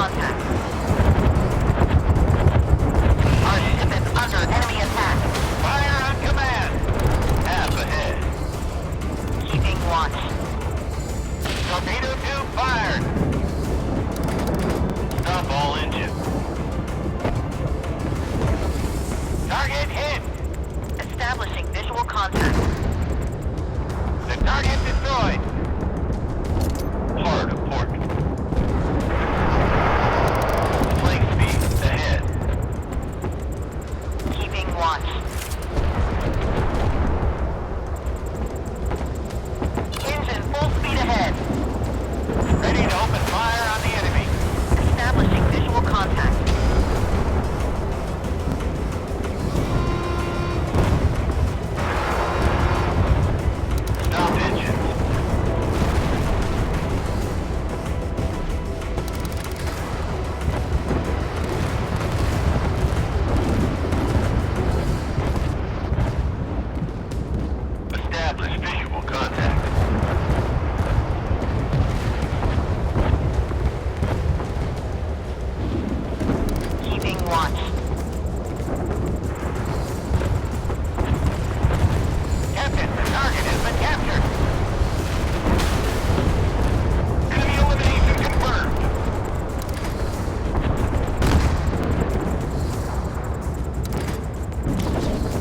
contact. Our ship is under enemy attack. Fire on command! Half ahead. Keeping watch. Torpedo tube fired! Stop all engines. Target hit! Establishing visual contact. The target destroyed! Hard of port. Flank speed ahead. Keeping watch. Engine full speed ahead. Ready to open fire on the enemy. Establishing visual contact. Stop engines. Establish visual contact. Keeping watch. Captain, the target has been captured. Enemy elimination confirmed.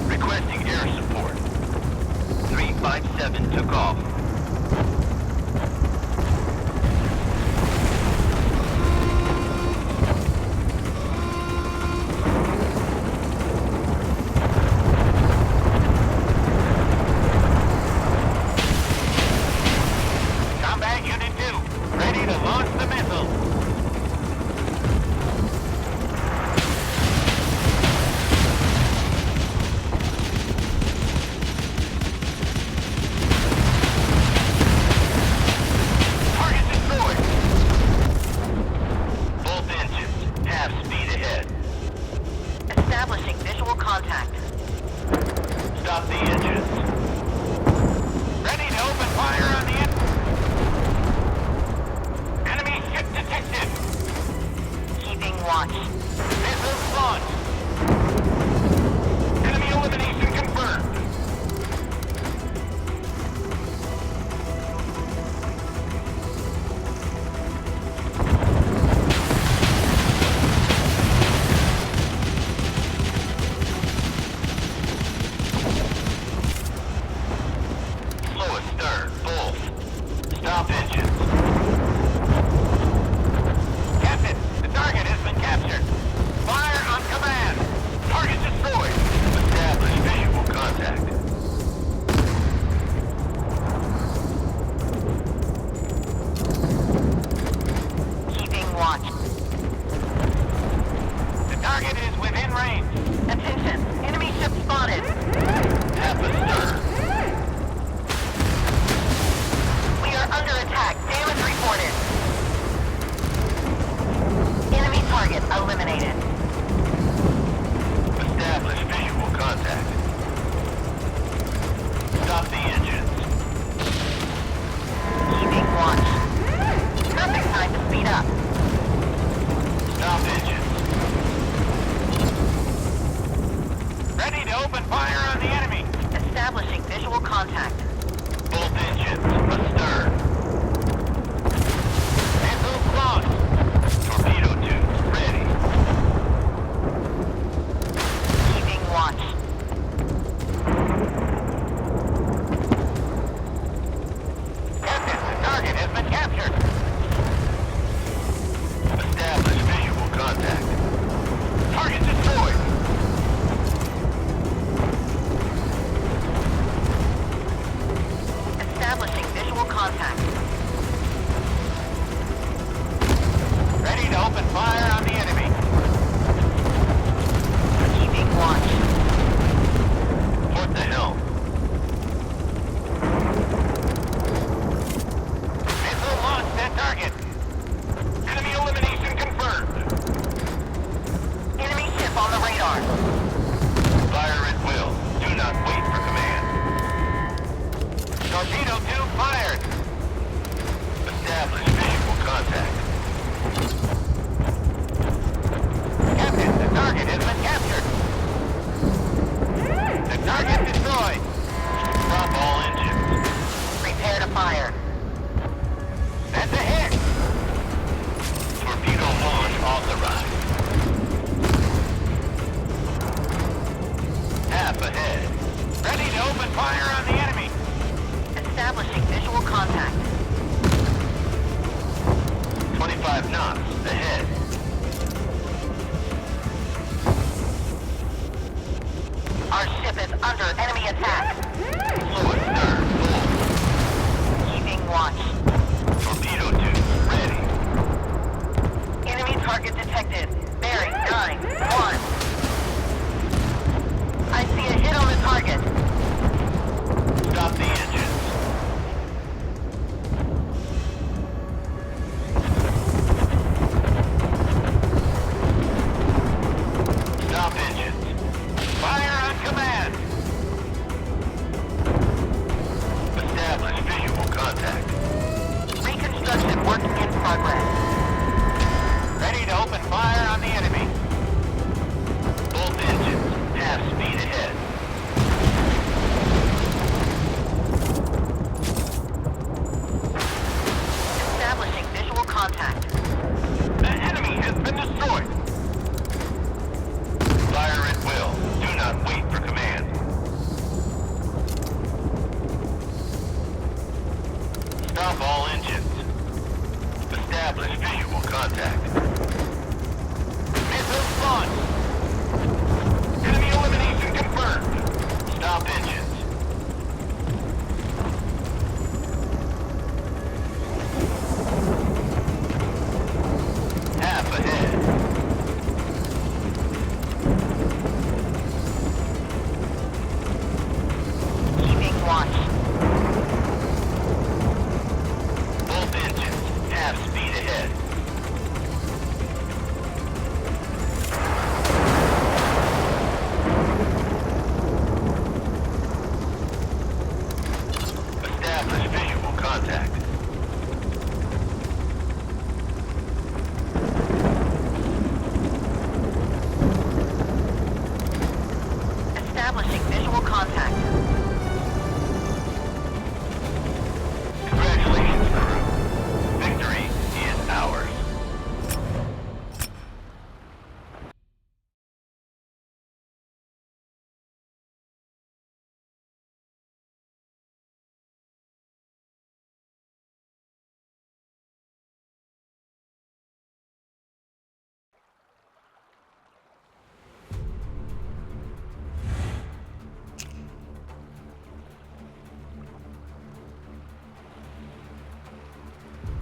Requesting air support. 357 took off. Combat Unit 2, ready to launch the missile. Target destroyed. Both engines, half speed ahead. Establishing visual contact. Stop the engines. Ready to open fire on the enemy ship detected. Keeping watch. Missiles launched. Enemy elimination confirmed. Slow astern, both. Stop engines. Captain, the target has been captured. Fire on command. Target destroyed. Establish visual contact. Keeping watch. The target is within range. Attention. Enemy ship spotted. Half astern. We are under attack. Damage reported. Enemy target eliminated. Establish visual contact. Stop the engines. Keeping watch. Perfect time to speed up. Stop engines. Ready to open fire on the enemy. Establishing visual contact. Both engines, astern. Missiles launched. Torpedo tubes ready. 5 knots ahead. Our ship is under enemy attack. Fluid, sir. Full. Keeping watch.